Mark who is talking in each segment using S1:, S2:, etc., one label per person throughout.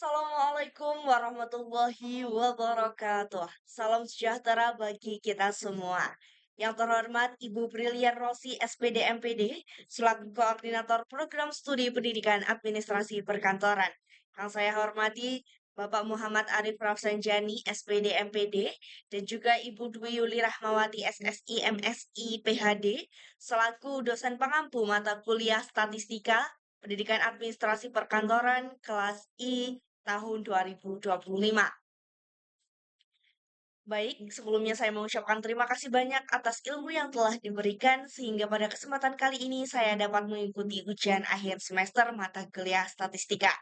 S1: Assalamualaikum warahmatullahi wabarakatuh. Salam sejahtera bagi kita semua. Yang terhormat Ibu Brilian Rosi SPD MPD, selaku Koordinator Program Studi Pendidikan Administrasi Perkantoran. Yang saya hormati Bapak Muhammad Arif Rafsanjani SPD MPD, dan juga Ibu Dwi Yuli Rahmawati SSI MSI PhD, selaku dosen pengampu mata kuliah Statistika Pendidikan Administrasi Perkantoran kelas I tahun 2025. Baik, sebelumnya saya mengucapkan terima kasih banyak atas ilmu yang telah diberikan sehingga pada kesempatan kali ini saya dapat mengikuti ujian akhir semester mata kuliah statistika.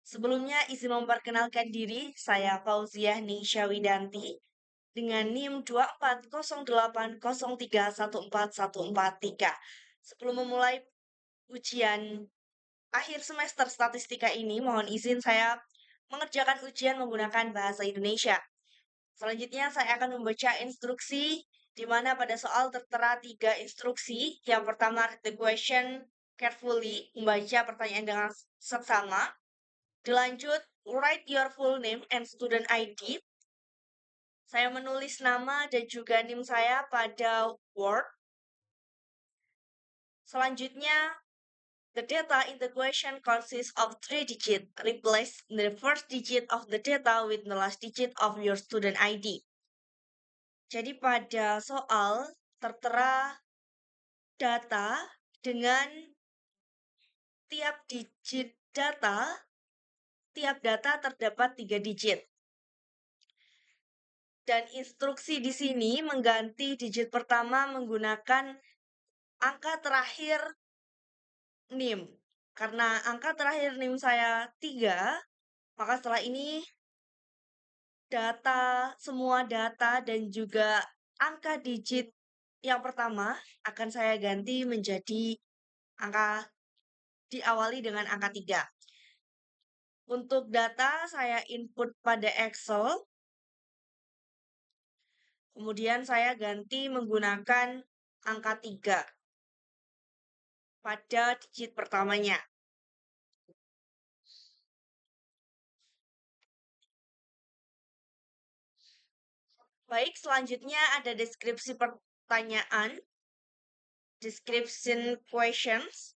S1: Sebelumnya izin memperkenalkan diri, saya Fauziah Nisha Widanti dengan NIM 24080314143. Sebelum memulai ujian akhir semester statistika ini, mohon izin saya mengerjakan ujian menggunakan bahasa Indonesia. Selanjutnya, saya akan membaca instruksi, di mana pada soal tertera 3 instruksi. Yang pertama, read the question carefully, membaca pertanyaan dengan seksama. Dilanjut, write your full name and student ID. Saya menulis nama dan juga NIM saya pada Word. Selanjutnya, the data in the question consists of 3 digits. Replace the first digit of the data with the last digit of your student ID. Jadi pada soal tertera data dengan tiap data terdapat 3 digit. Dan instruksi di sini mengganti digit pertama menggunakan angka terakhir NIM. Karena angka terakhir NIM saya 3, maka setelah ini semua data dan juga angka digit yang pertama akan saya ganti menjadi diawali dengan angka 3. Untuk data saya input pada Excel, kemudian saya ganti menggunakan angka 3 pada digit pertamanya. Baik, selanjutnya ada deskripsi pertanyaan. Description questions.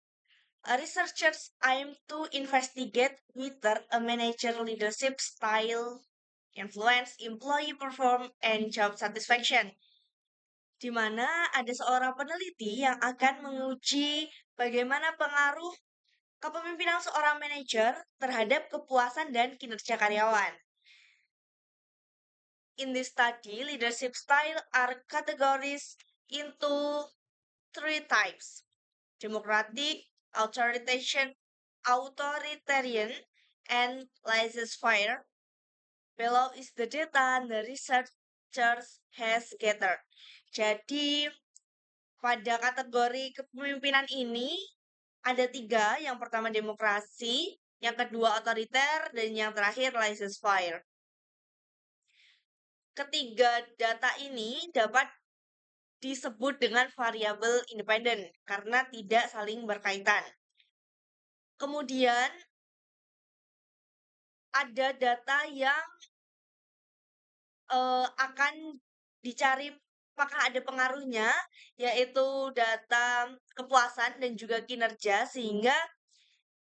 S1: Researchers aim to investigate whether a manager leadership style influence employee perform and job satisfaction. Di mana ada seorang peneliti yang akan menguji bagaimana pengaruh kepemimpinan seorang manajer terhadap kepuasan dan kinerja karyawan. In this study, leadership style are categorized into 3 types: democratic, authoritarian, and laissez-faire. Below is the data the researchers has gathered. Jadi, pada kategori kepemimpinan ini ada 3. Yang pertama demokrasi, yang kedua otoriter, dan yang terakhir laissez-faire. Ketiga data ini dapat disebut dengan variabel independen karena tidak saling berkaitan. Kemudian ada data yang akan dicari apakah ada pengaruhnya, yaitu data kepuasan dan juga kinerja, sehingga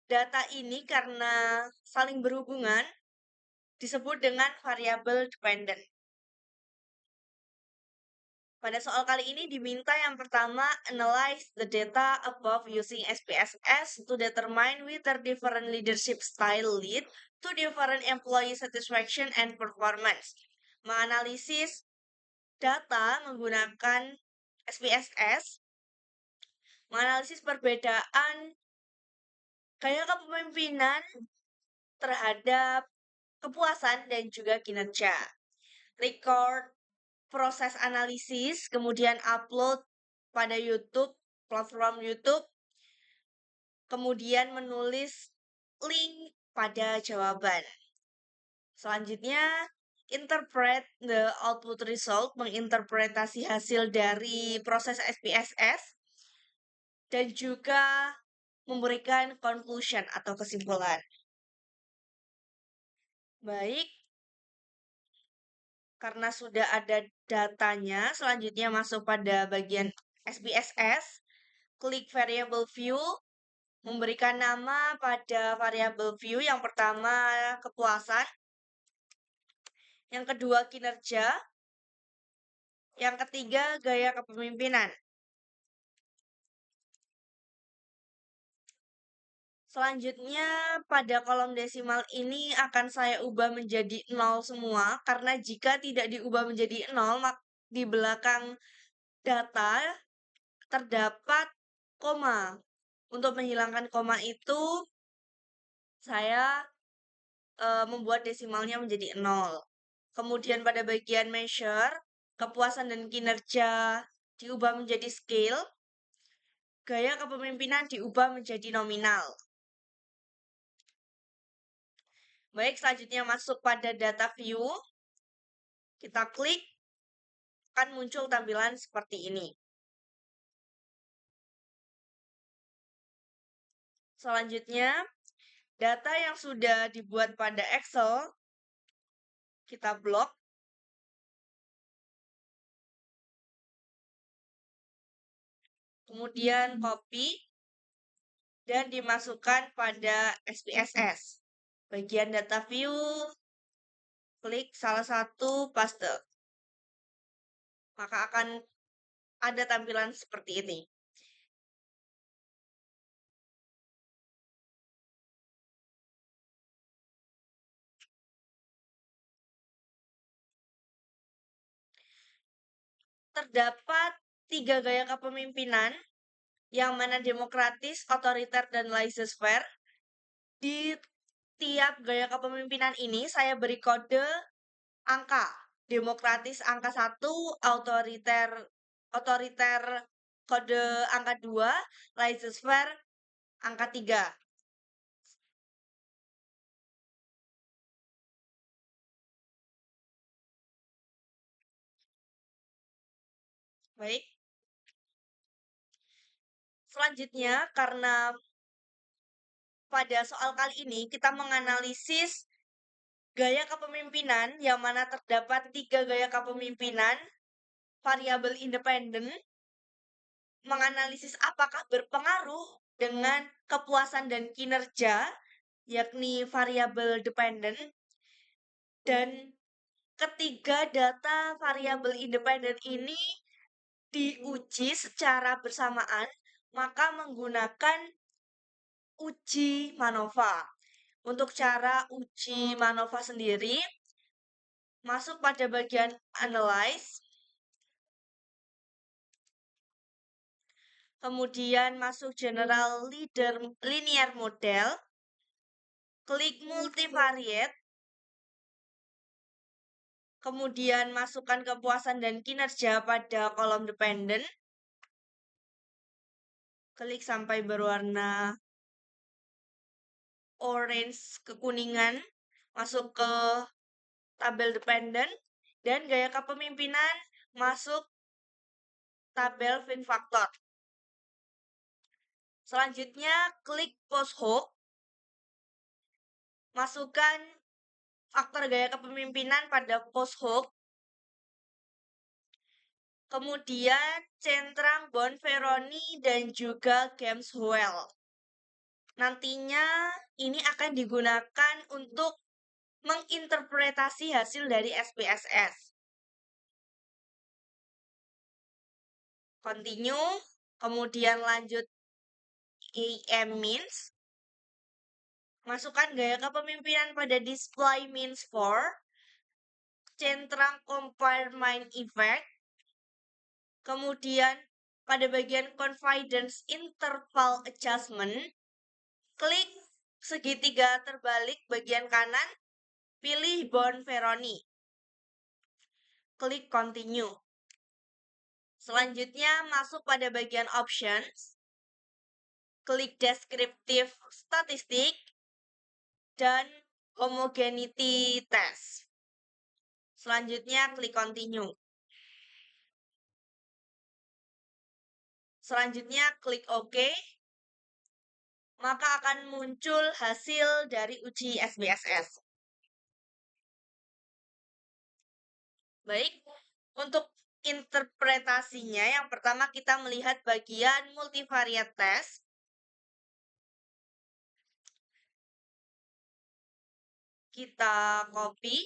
S1: data ini karena saling berhubungan disebut dengan variabel dependent. Pada soal kali ini diminta yang pertama, analyze the data above using SPSS to determine whether different leadership style lead to different employee satisfaction and performance. Menganalisis data menggunakan SPSS, menganalisis perbedaan gaya kepemimpinan terhadap kepuasan dan juga kinerja. Record proses analisis, kemudian upload pada YouTube, platform YouTube, kemudian menulis link pada jawaban. Selanjutnya, interpret the output result, menginterpretasi hasil dari proses SPSS, dan juga memberikan conclusion atau kesimpulan. Baik, karena sudah ada datanya, selanjutnya masuk pada bagian SPSS, klik variable view, memberikan nama pada variabel view. Yang pertama kepuasan, yang kedua kinerja, yang ketiga gaya kepemimpinan. Selanjutnya pada kolom desimal ini akan saya ubah menjadi 0 semua, karena jika tidak diubah menjadi 0, maka di belakang data terdapat koma. Untuk menghilangkan koma itu, saya membuat desimalnya menjadi 0. Kemudian pada bagian measure, kepuasan dan kinerja diubah menjadi scale, gaya kepemimpinan diubah menjadi nominal. Baik, selanjutnya masuk pada data view. Kita klik, akan muncul tampilan seperti ini. Selanjutnya, data yang sudah dibuat pada Excel, kita blok. Kemudian copy dan dimasukkan pada SPSS. Bagian data view, klik salah satu paste. Maka akan ada tampilan seperti ini. Terdapat 3 gaya kepemimpinan, yang mana demokratis, otoriter, dan laissez-faire. Di tiap gaya kepemimpinan ini saya beri kode angka. Demokratis angka 1, otoriter otoriter kode angka 2, laissez-faire angka 3. Baik. Selanjutnya, karena pada soal kali ini kita menganalisis gaya kepemimpinan, yang mana terdapat 3 gaya kepemimpinan, variabel independen, menganalisis apakah berpengaruh dengan kepuasan dan kinerja, yakni variabel dependen, dan ketiga data variabel independen ini diuji secara bersamaan, maka menggunakan uji MANOVA. Untuk cara uji MANOVA sendiri, masuk pada bagian Analyze, kemudian masuk General Linear Model, klik Multivariate, kemudian masukkan kepuasan dan kinerja pada kolom dependen, klik sampai berwarna orange kekuningan, masuk ke tabel dependen, dan gaya kepemimpinan masuk tabel fin factor. Selanjutnya, klik post hook, masukkan faktor gaya kepemimpinan pada post hook, kemudian Centrang, Bonferroni, dan juga James Whale. Nantinya ini akan digunakan untuk menginterpretasi hasil dari SPSS. Continue, kemudian lanjut EM means, masukkan gaya kepemimpinan pada display means for, Centrang compare mind effect, kemudian pada bagian confidence interval adjustment, klik segitiga terbalik bagian kanan, pilih Bonferroni, klik continue. Selanjutnya masuk pada bagian options, klik descriptive statistik, dan homogeneity test. Selanjutnya klik continue. Selanjutnya klik OK. Maka akan muncul hasil dari uji SPSS. Baik, untuk interpretasinya yang pertama kita melihat bagian multivariate test. Kita copy.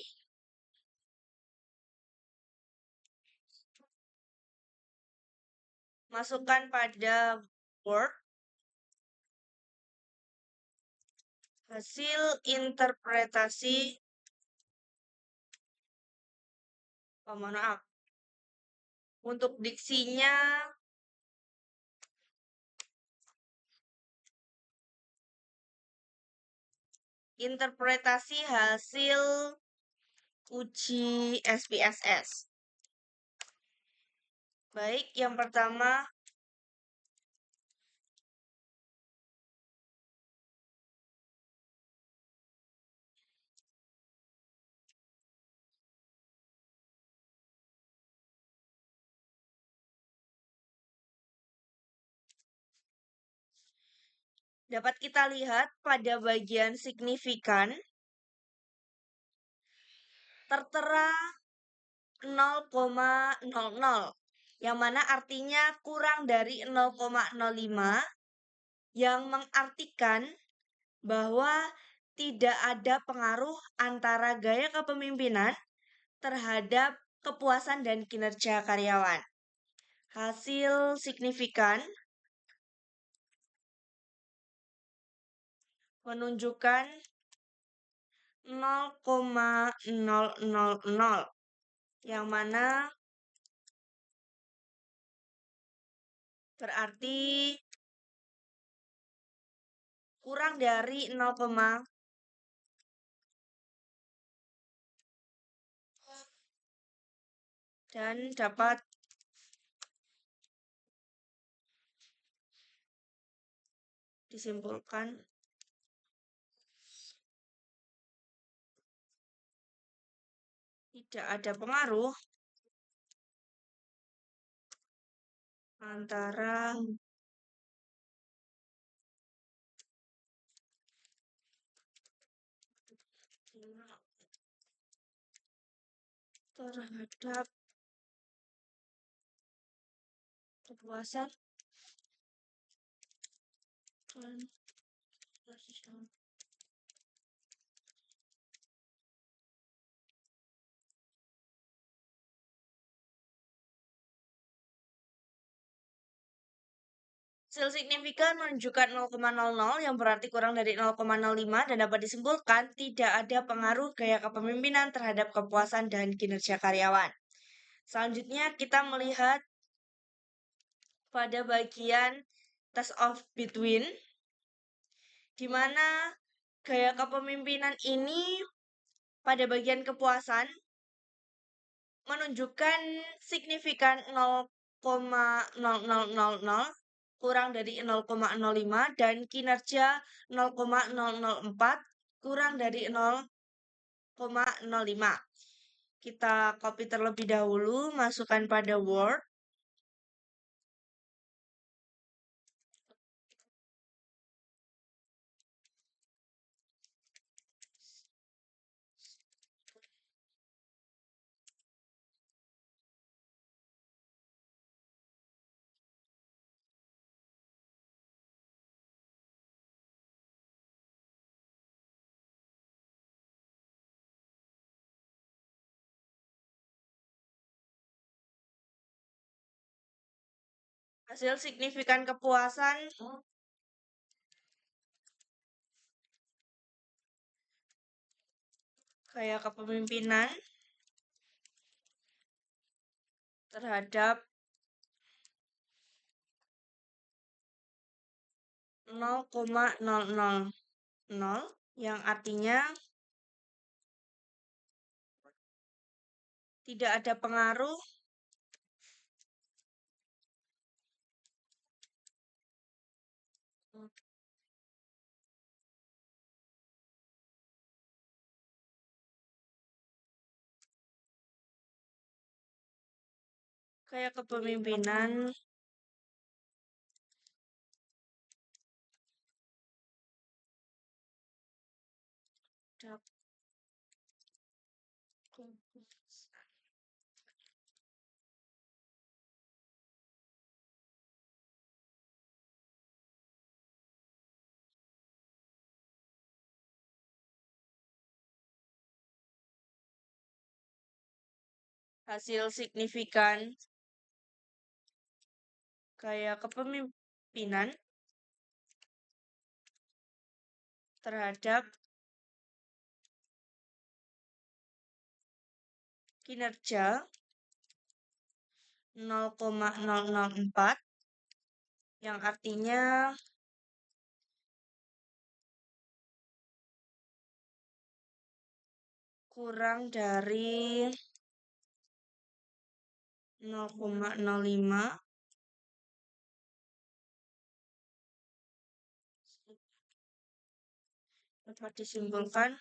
S1: Masukkan pada Word. Hasil interpretasi. Oh, mohon maaf. Untuk diksinya interpretasi hasil uji SPSS. Baik, yang pertama dapat kita lihat pada bagian signifikan tertera 0,00, yang mana artinya kurang dari 0,05, yang mengartikan bahwa tidak ada pengaruh antara gaya kepemimpinan terhadap kepuasan dan kinerja karyawan. Hasil signifikan menunjukkan 0,000, yang mana berarti kurang dari 0, dan dapat disimpulkan tidak ada pengaruh antara terhadap kepuasan dan hasil signifikan menunjukkan 0,00, yang berarti kurang dari 0,05, dan dapat disimpulkan tidak ada pengaruh gaya kepemimpinan terhadap kepuasan dan kinerja karyawan. Selanjutnya kita melihat pada bagian test of between, di mana gaya kepemimpinan ini pada bagian kepuasan menunjukkan signifikan 0,0000, kurang dari 0,05, dan kinerja 0,004, kurang dari 0,05. Kita copy terlebih dahulu, masukkan pada Word. Hasil signifikan kepuasan gaya kepemimpinan terhadap 0,000, yang artinya tidak ada pengaruh gaya kepemimpinan terhadap hasil signifikan kayak kepemimpinan terhadap kinerja 0,004 yang artinya kurang dari 0,05 dapat disimpulkan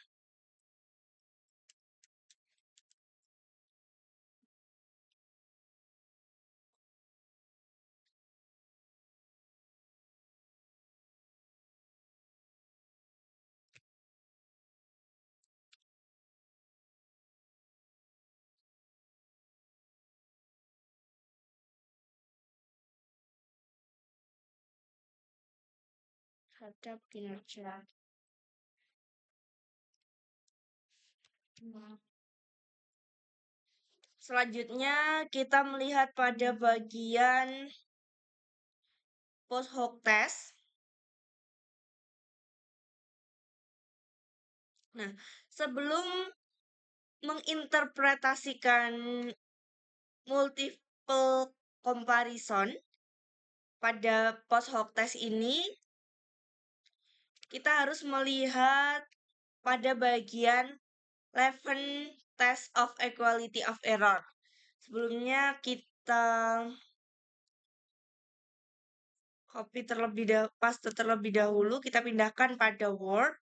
S1: terhadap kinerja. Selanjutnya kita melihat pada bagian post hoc test. Nah, sebelum menginterpretasikan multiple comparison pada post hoc test ini, kita harus melihat pada bagian 11 test of equality of error. Sebelumnya kita copy terlebih dahulu, paste terlebih dahulu, kita pindahkan pada Word.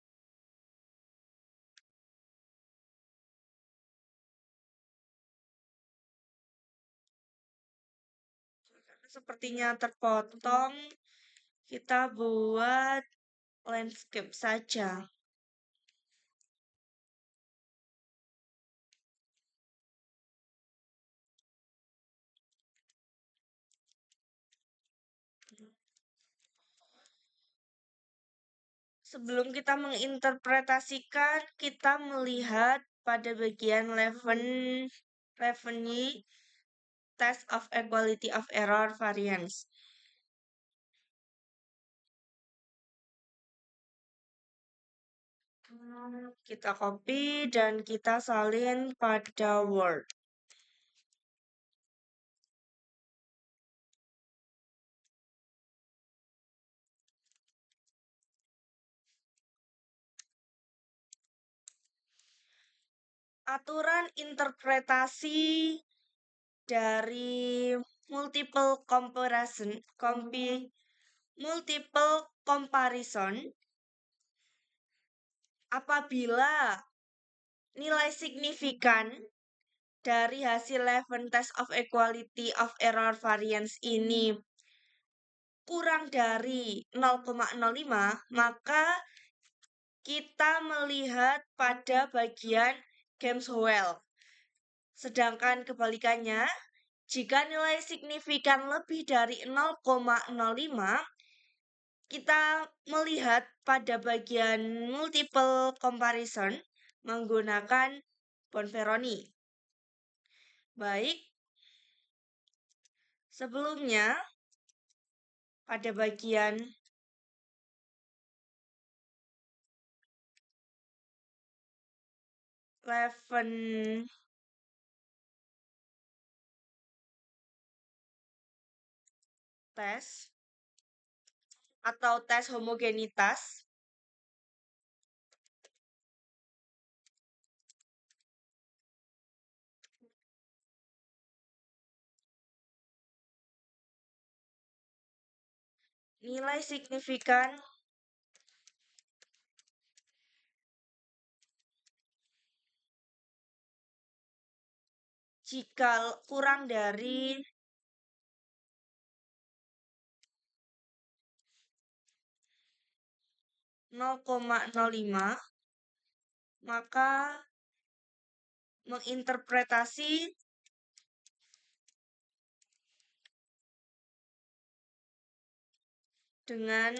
S1: Sepertinya terpotong, kita buat landscape saja. Sebelum kita menginterpretasikan, kita melihat pada bagian 11 test of equality of error variance. Kita copy dan kita salin pada Word. Aturan interpretasi dari multiple comparison apabila nilai signifikan dari hasil 11 test of equality of error variance ini kurang dari 0,05, maka kita melihat pada bagian Games-Howell. Sedangkan kebalikannya, jika nilai signifikan lebih dari 0,05, kita melihat pada bagian multiple comparison menggunakan Bonferroni. Baik, sebelumnya pada bagian tes atau tes homogenitas, nilai signifikan jika kurang dari 0,05, maka menginterpretasi dengan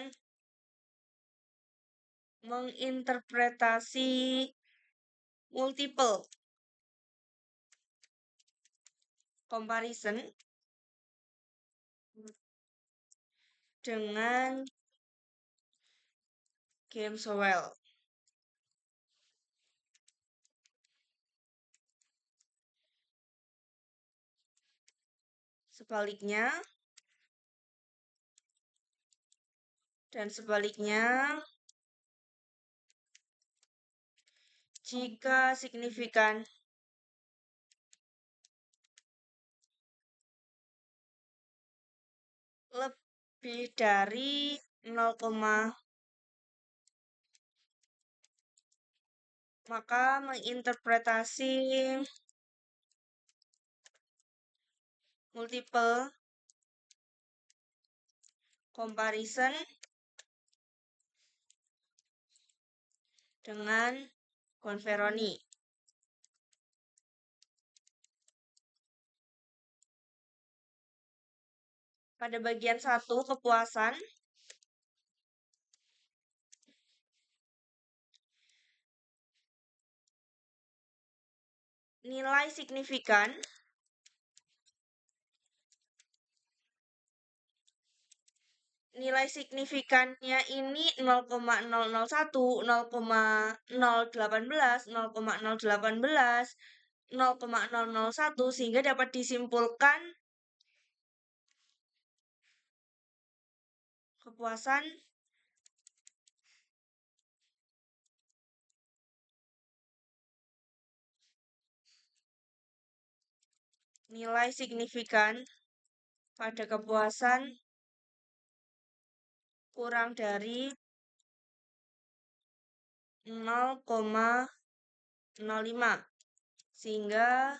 S1: menginterpretasi multiple comparison dengan James Howell. Sebaliknya, dan sebaliknya, jika signifikan lebih dari 0, maka menginterpretasi multiple comparison dengan Converoni. Pada bagian 1, kepuasan, nilai signifikan nilai signifikannya ini 0,001, 0,018, 0,018, 0,001 sehingga dapat disimpulkan kepuasan nilai signifikan pada kepuasan kurang dari 0,05 sehingga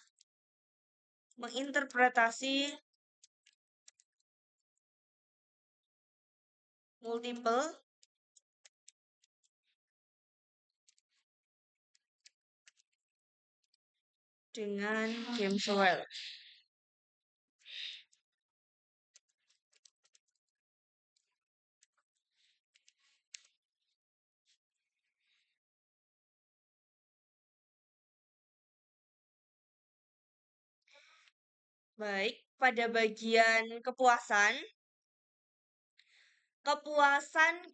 S1: menginterpretasi multiple dengan James Howell. Baik, pada bagian kepuasan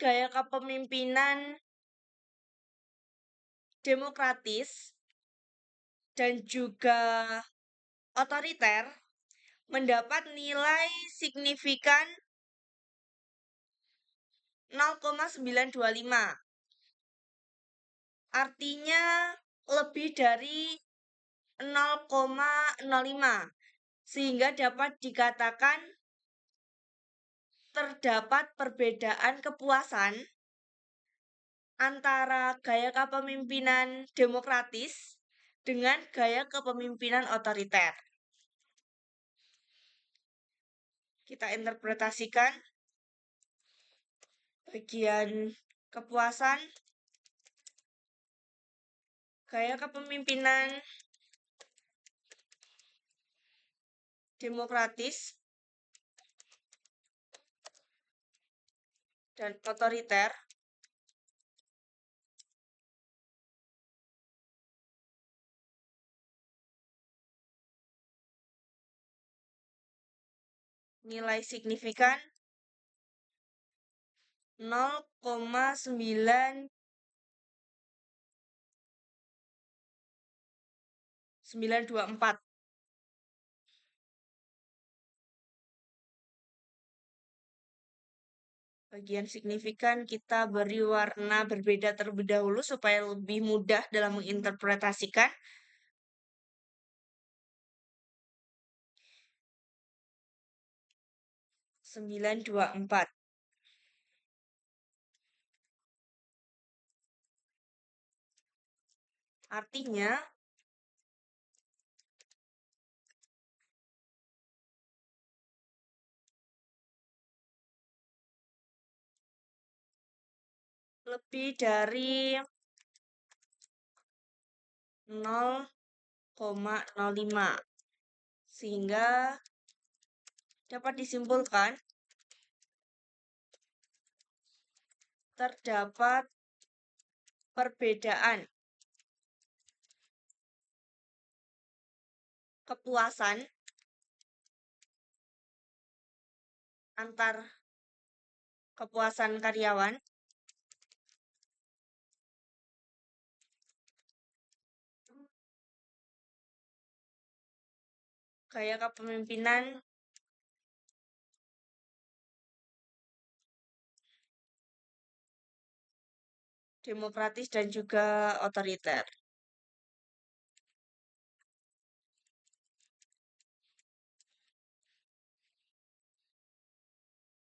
S1: gaya kepemimpinan demokratis dan juga otoriter mendapat nilai signifikan 0,925. Artinya lebih dari 0,05 sehingga dapat dikatakan terdapat perbedaan kepuasan antara gaya kepemimpinan demokratis dengan gaya kepemimpinan otoriter. Kita interpretasikan bagian kepuasan gaya kepemimpinan demokratis dan otoriter nilai signifikan 0,924. Bagian signifikan kita beri warna berbeda terlebih dahulu supaya lebih mudah dalam menginterpretasikan. Sembilan dua empat. Artinya lebih dari 0,05 sehingga dapat disimpulkan terdapat perbedaan kepuasan antar kepuasan karyawan, gaya kepemimpinan, demokratis, dan juga otoriter.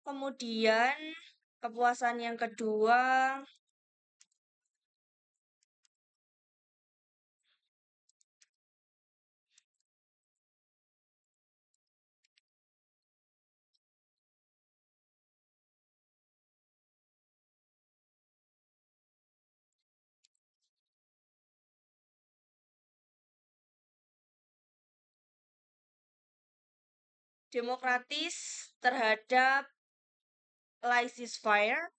S1: Kemudian, kepuasan yang kedua, demokratis terhadap laissez-faire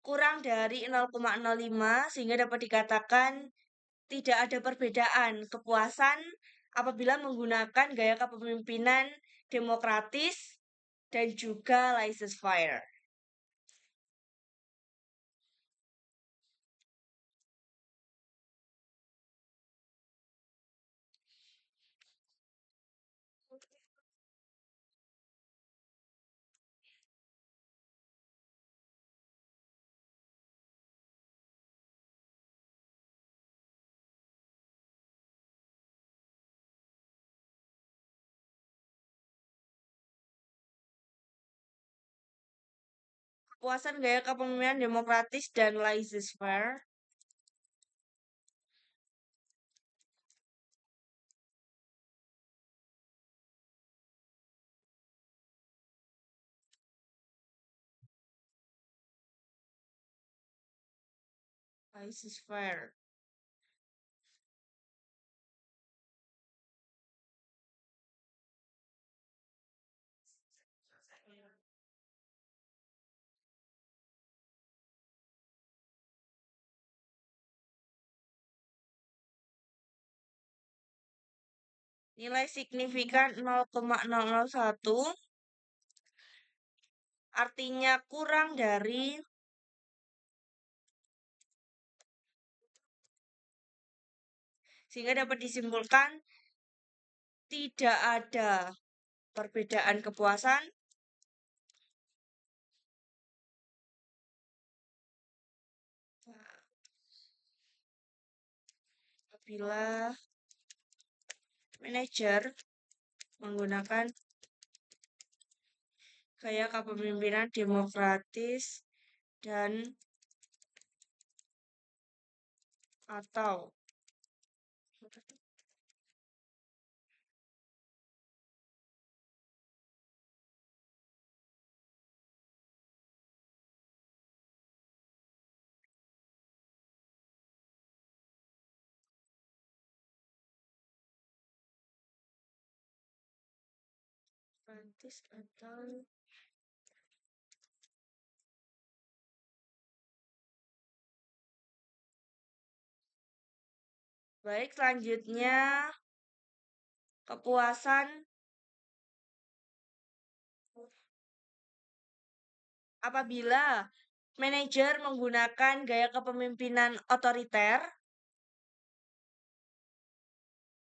S1: kurang dari 0,05 sehingga dapat dikatakan tidak ada perbedaan kepuasan apabila menggunakan gaya kepemimpinan demokratis dan juga laissez-faire. Kepuasan gaya kepemimpinan demokratis dan laissez-faire laissez-faire nilai signifikan 0,001 artinya kurang dari sehingga dapat disimpulkan tidak ada perbedaan kepuasan apabila manajer menggunakan gaya kepemimpinan demokratis dan atau demokratis atau baik. Selanjutnya kepuasan apabila manajer menggunakan gaya kepemimpinan otoriter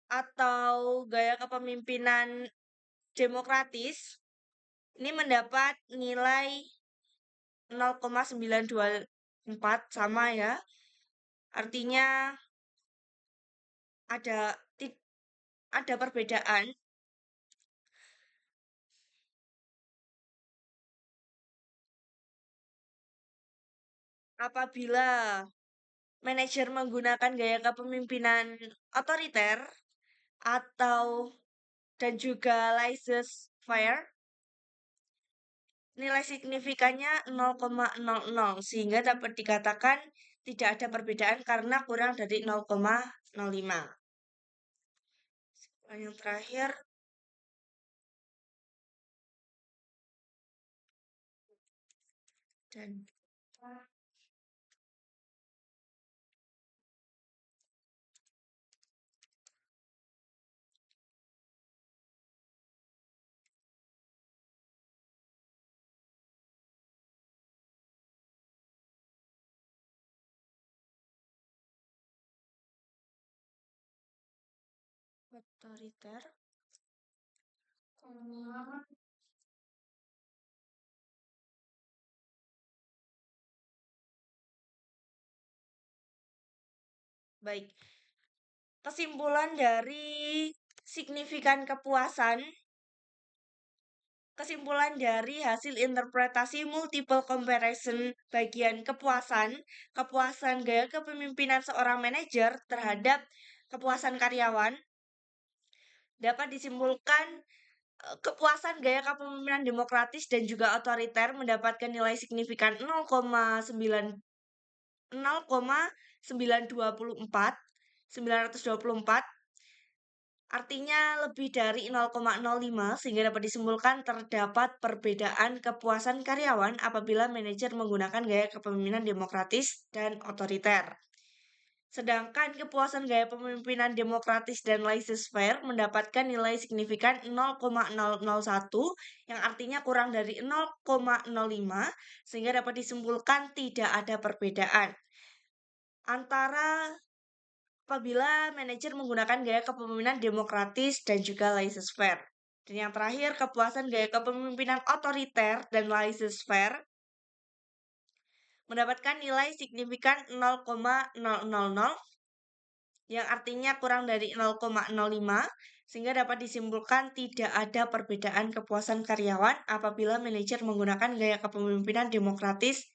S1: atau gaya kepemimpinan demokratis ini mendapat nilai 0,924 sama ya. Artinya ada ada perbedaan apabila manajer menggunakan gaya kepemimpinan otoriter atau dan juga laissez-faire nilai signifikannya 0,00 sehingga dapat dikatakan tidak ada perbedaan karena kurang dari 0,05. Yang terakhir dan Otoriter. Baik, kesimpulan dari signifikan kepuasan, kesimpulan dari hasil interpretasi multiple comparison bagian kepuasan, kepuasan gaya kepemimpinan seorang manajer terhadap kepuasan karyawan dapat disimpulkan kepuasan gaya kepemimpinan demokratis dan juga otoriter mendapatkan nilai signifikan 0,924 artinya lebih dari 0,05 sehingga dapat disimpulkan terdapat perbedaan kepuasan karyawan apabila manajer menggunakan gaya kepemimpinan demokratis dan otoriter. Sedangkan kepuasan gaya kepemimpinan demokratis dan laissez-faire mendapatkan nilai signifikan 0,001 yang artinya kurang dari 0,05 sehingga dapat disimpulkan tidak ada perbedaan antara apabila manajer menggunakan gaya kepemimpinan demokratis dan juga laissez-faire. Dan yang terakhir, kepuasan gaya kepemimpinan otoriter dan laissez-faire mendapatkan nilai signifikan 0,000 yang artinya kurang dari 0,05 sehingga dapat disimpulkan tidak ada perbedaan kepuasan karyawan apabila manajer menggunakan gaya kepemimpinan demokratis,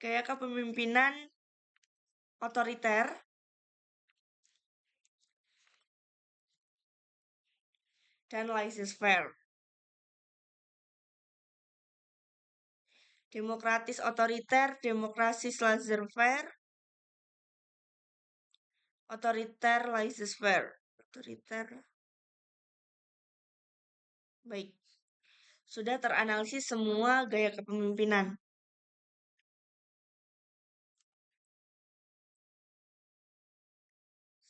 S1: gaya kepemimpinan otoriter, dan laissez-faire. Demokratis otoriter, demokratis laissez-faire, otoriter laissez-faire. Otoriter. Baik. Sudah teranalisis semua gaya kepemimpinan.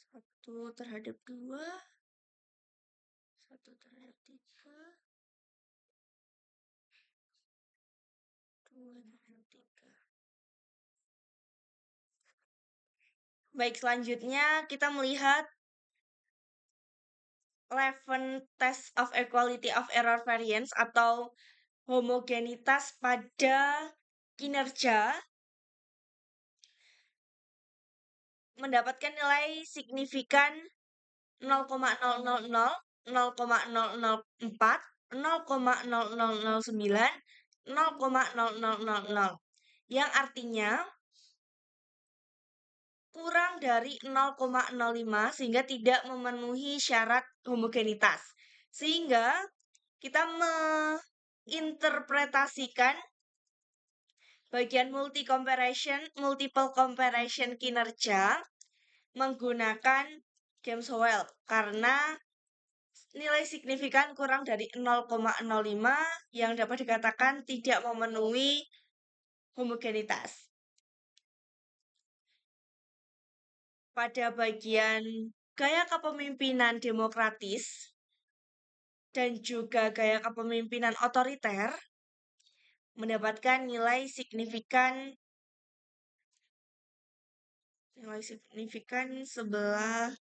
S1: Satu terhadap dua. Satu terhadap tiga. Dua terhadap tiga. Baik, selanjutnya kita melihat 11 Test of Equality of Error Variance atau homogenitas pada kinerja mendapatkan nilai signifikan 0,000, 0,004, 0,0009, 0,0000 yang artinya kurang dari 0,05 sehingga tidak memenuhi syarat homogenitas. Sehingga kita menginterpretasikan bagian multiple comparison kinerja menggunakan Gemswell karena nilai signifikan kurang dari 0,05 yang dapat dikatakan tidak memenuhi homogenitas. Pada bagian gaya kepemimpinan demokratis dan juga gaya kepemimpinan otoriter mendapatkan nilai signifikan sebelah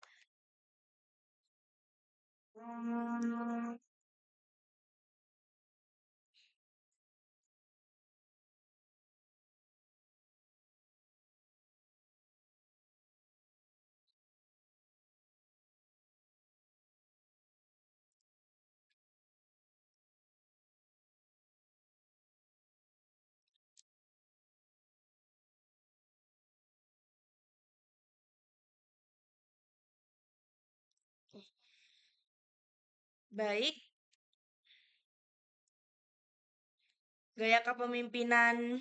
S1: baik gaya kepemimpinan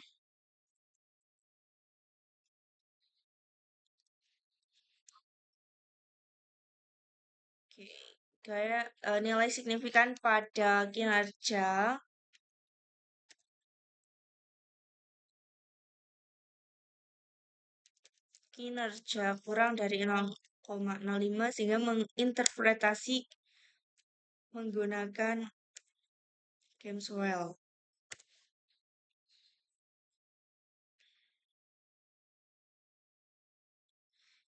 S1: gaya nilai signifikan pada kinerja kurang dari 0,05 sehingga menginterpretasi menggunakan Gemswell.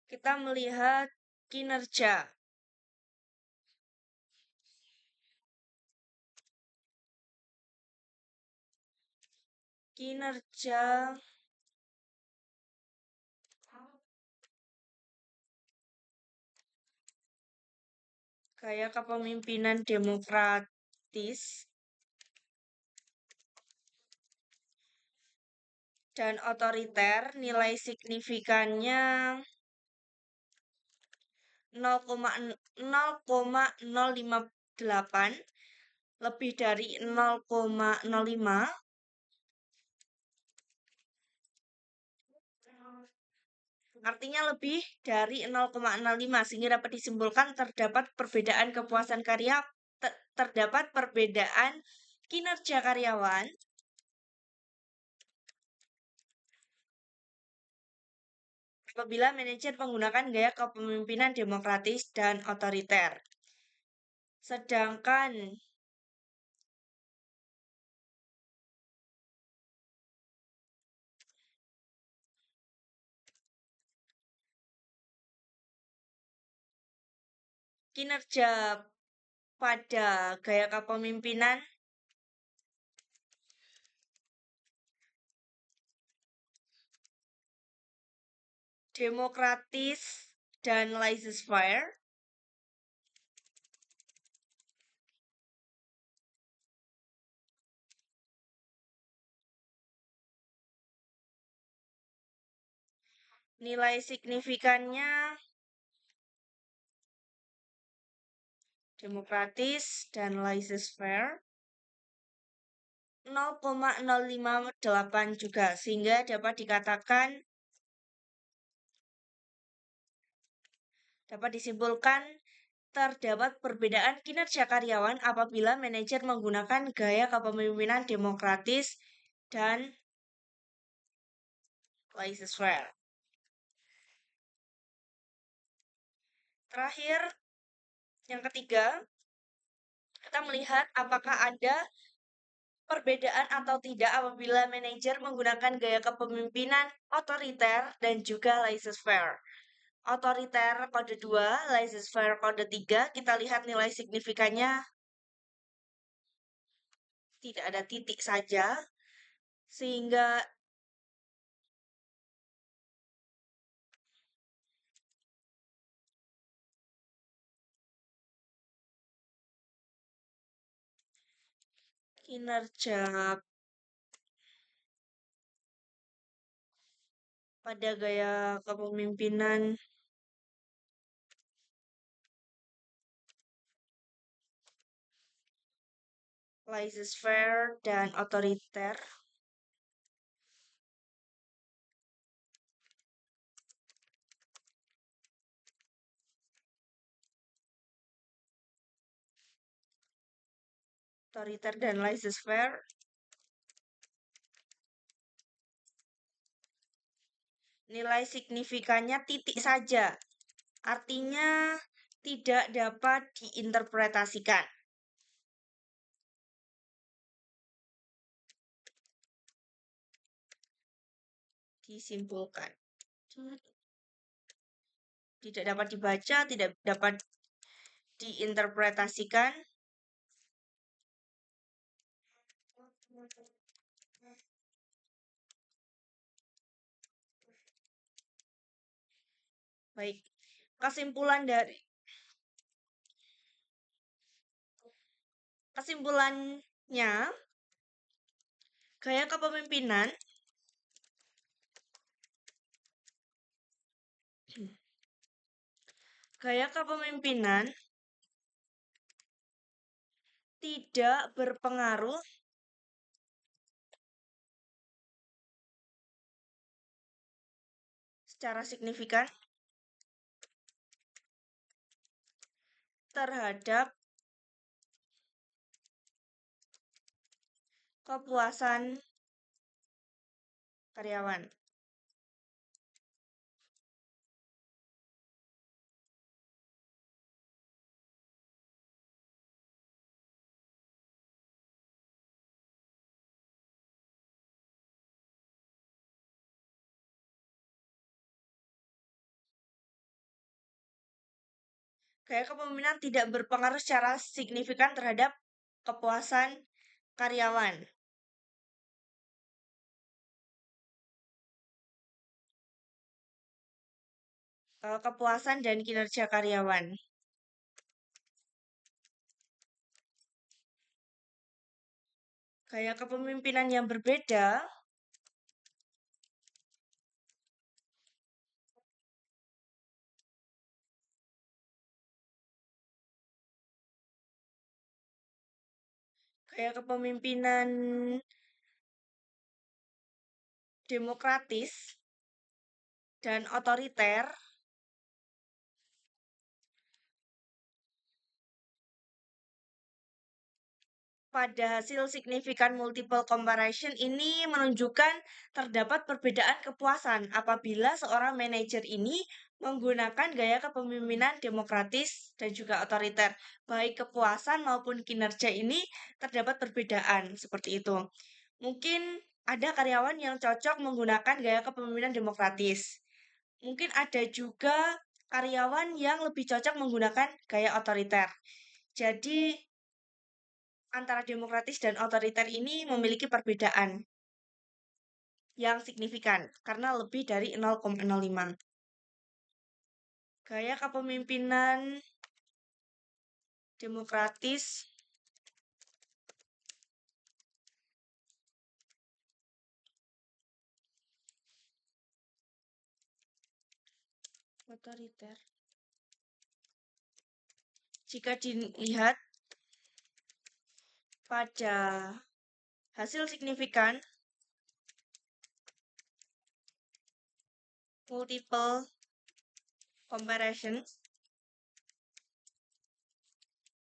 S1: Kita melihat kinerja, kinerja gaya kepemimpinan demokratis dan otoriter nilai signifikannya 0,058 lebih dari 0,05, artinya lebih dari 0,05, sehingga dapat disimpulkan terdapat perbedaan kepuasan karya, terdapat perbedaan kinerja karyawan apabila manajer menggunakan gaya kepemimpinan demokratis dan otoriter. Sedangkan kinerja pada gaya kepemimpinan demokratis dan laissez-faire nilai signifikannya demokratis dan laissez-faire 0,058 juga, sehingga dapat disimpulkan terdapat perbedaan kinerja karyawan apabila manajer menggunakan gaya kepemimpinan demokratis dan laissez-faire. Terakhir, yang ketiga, kita melihat apakah ada perbedaan atau tidak apabila manajer menggunakan gaya kepemimpinan otoriter dan juga laissez-faire. Otoriter kode 2, laissez-faire kode 3, kita lihat nilai signifikannya tidak ada titik saja, sehingga kinerja pada gaya kepemimpinan laissez-faire dan otoriter dan laissez-faire nilai signifikannya titik saja, artinya tidak dapat diinterpretasikan. Disimpulkan. Tidak dapat dibaca, tidak dapat diinterpretasikan. Baik, kesimpulannya, gaya kepemimpinan tidak berpengaruh secara signifikan terhadap kepuasan karyawan. Gaya kepemimpinan tidak berpengaruh secara signifikan terhadap kepuasan karyawan. Kepuasan dan kinerja karyawan. Gaya kepemimpinan yang berbeda gaya kepemimpinan demokratis dan otoriter pada hasil signifikan multiple comparison ini menunjukkan terdapat perbedaan kepuasan apabila seorang manajer ini menggunakan gaya kepemimpinan demokratis dan juga otoriter. Baik kepuasan maupun kinerja ini terdapat perbedaan seperti itu. Mungkin ada karyawan yang cocok menggunakan gaya kepemimpinan demokratis. Mungkin ada juga karyawan yang lebih cocok menggunakan gaya otoriter. Jadi, antara demokratis dan otoriter ini memiliki perbedaan yang signifikan karena lebih dari 0,05. Gaya kepemimpinan demokratis otoriter. Jika dilihat pada hasil signifikan multiple comparison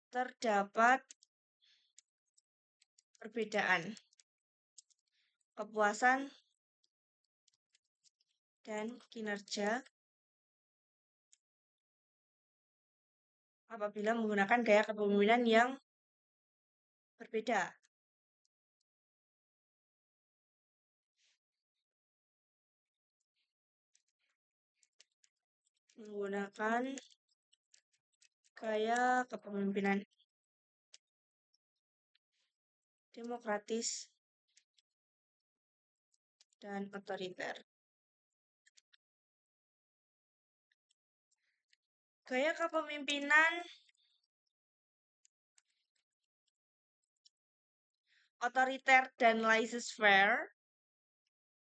S1: terdapat perbedaan kepuasan dan kinerja apabila menggunakan gaya kepemimpinan yang berbeda. Menggunakan gaya kepemimpinan demokratis dan otoriter. Gaya kepemimpinan otoriter dan laissez-faire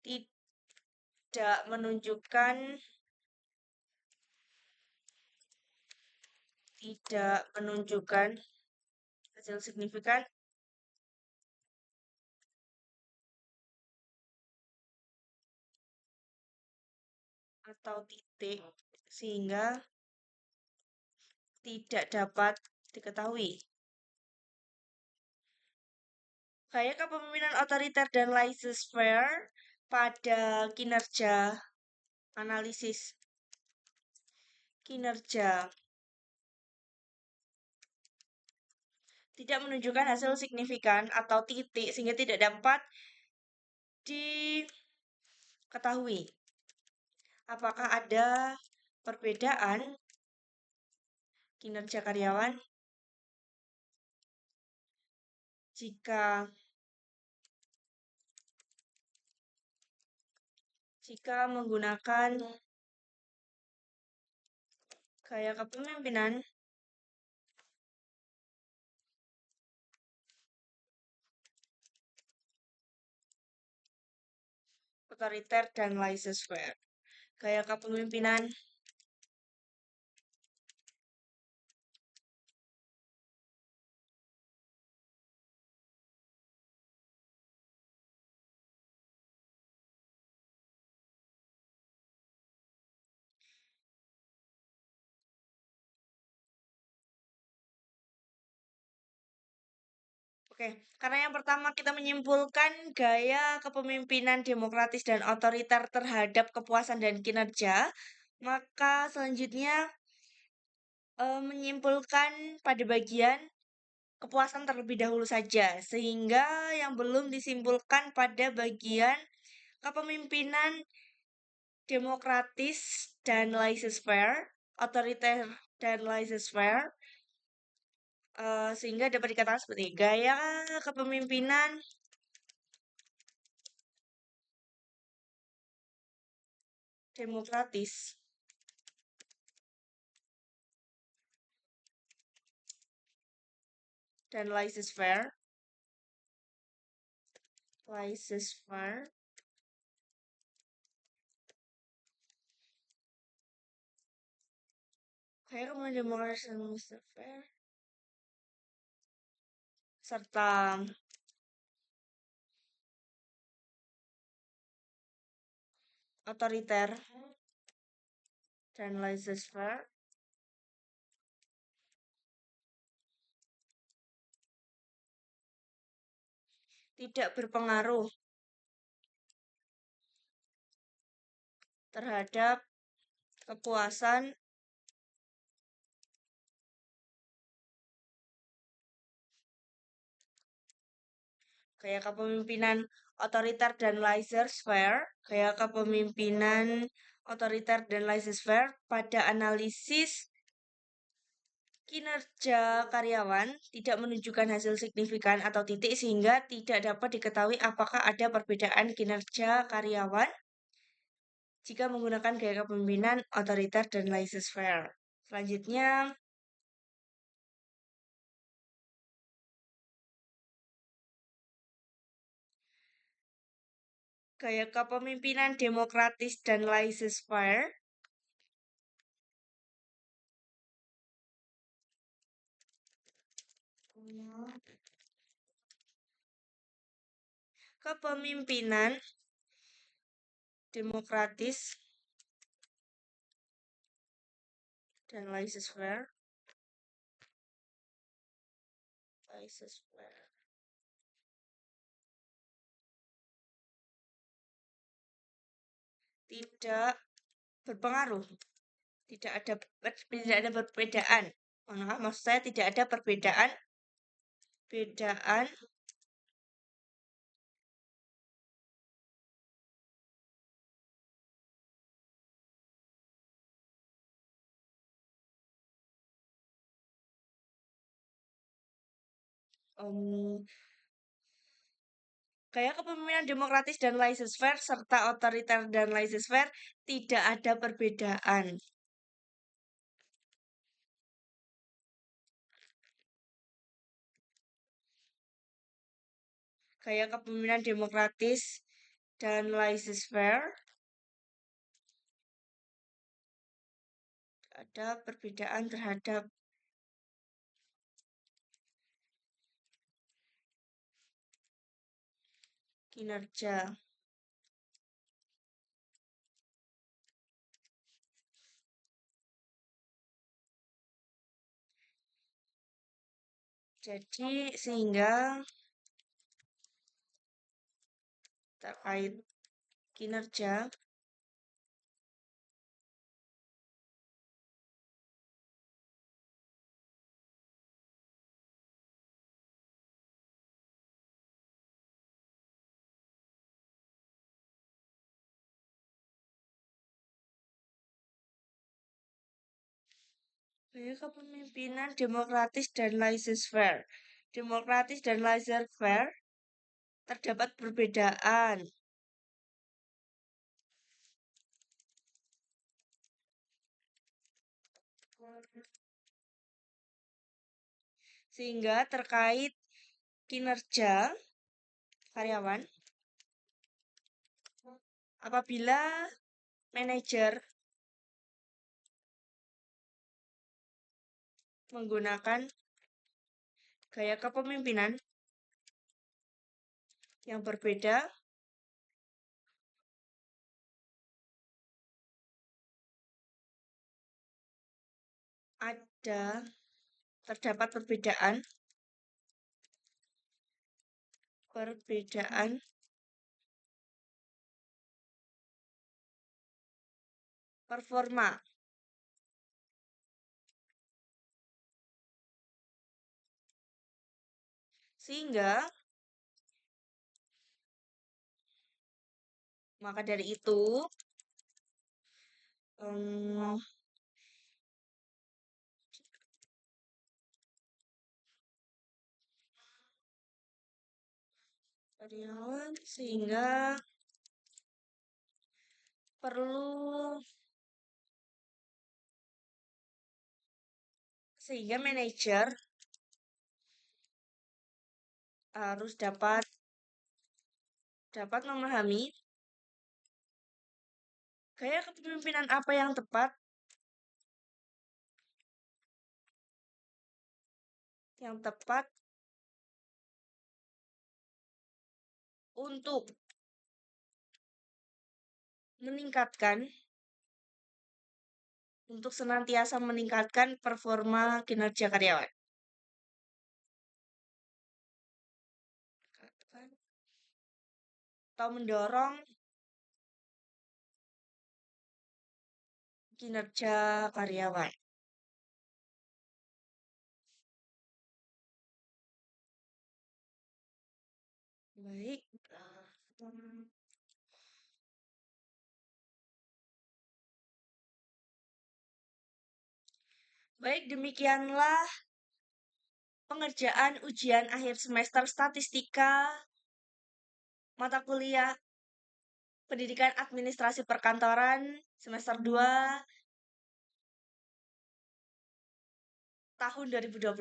S1: tidak menunjukkan hasil signifikan atau titik sehingga tidak dapat diketahui. Gaya kepemimpinan otoriter dan laissez-faire pada kinerja analisis kinerja tidak menunjukkan hasil signifikan atau titik sehingga tidak dapat diketahui apakah ada perbedaan kinerja karyawan jika menggunakan gaya kepemimpinan otoriter dan laissez-faire. Gaya kepemimpinan Oke, karena yang pertama kita menyimpulkan gaya kepemimpinan demokratis dan otoriter terhadap kepuasan dan kinerja, maka selanjutnya menyimpulkan pada bagian kepuasan terlebih dahulu saja, sehingga yang belum disimpulkan pada bagian kepemimpinan demokratis dan laissez-faire, otoriter dan laissez-faire, sehingga dapat dikatakan seperti gaya kepemimpinan demokratis dan laissez-faire gaya kepemimpinan demokratis dan laissez-faire serta otoriter dan laissez-faire tidak berpengaruh terhadap kepuasan gaya kepemimpinan otoriter dan laissez-faire, gaya kepemimpinan otoriter dan laissez-faire pada analisis kinerja karyawan tidak menunjukkan hasil signifikan atau titik sehingga tidak dapat diketahui apakah ada perbedaan kinerja karyawan jika menggunakan gaya kepemimpinan otoriter dan laissez-faire. Selanjutnya, gaya kepemimpinan demokratis dan laissez-faire kepemimpinan demokratis dan laissez-faire tidak berpengaruh, tidak ada perbedaan. Maksud saya tidak ada perbedaan um, gaya kepemimpinan demokratis dan laissez-faire serta otoriter dan laissez-faire tidak ada perbedaan. Gaya kepemimpinan demokratis dan laissez-faire ada perbedaan terhadap kinerja. Jadi sehingga terkait kinerja gaya kepemimpinan demokratis dan laissez-faire. Demokratis dan laissez-faire terdapat perbedaan. Sehingga terkait kinerja karyawan, apabila manajer menggunakan gaya kepemimpinan yang berbeda, terdapat perbedaan performa. Sehingga maka dari itu, karyawan perlu sehingga manajer harus dapat dapat memahami gaya kepemimpinan apa yang tepat untuk meningkatkan untuk senantiasa meningkatkan performa kinerja karyawan. Atau mendorong kinerja karyawan. Baik. Baik, demikianlah pengerjaan ujian akhir semester statistika mata kuliah Pendidikan Administrasi Perkantoran semester 2 tahun 2025.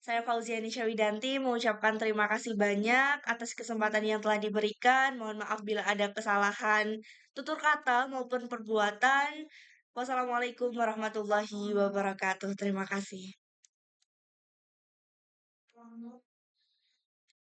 S1: Saya Fauziani Syawidanti mengucapkan terima kasih banyak atas kesempatan yang telah diberikan. Mohon maaf bila ada kesalahan tutur kata maupun perbuatan. Wassalamualaikum warahmatullahi wabarakatuh. Terima kasih.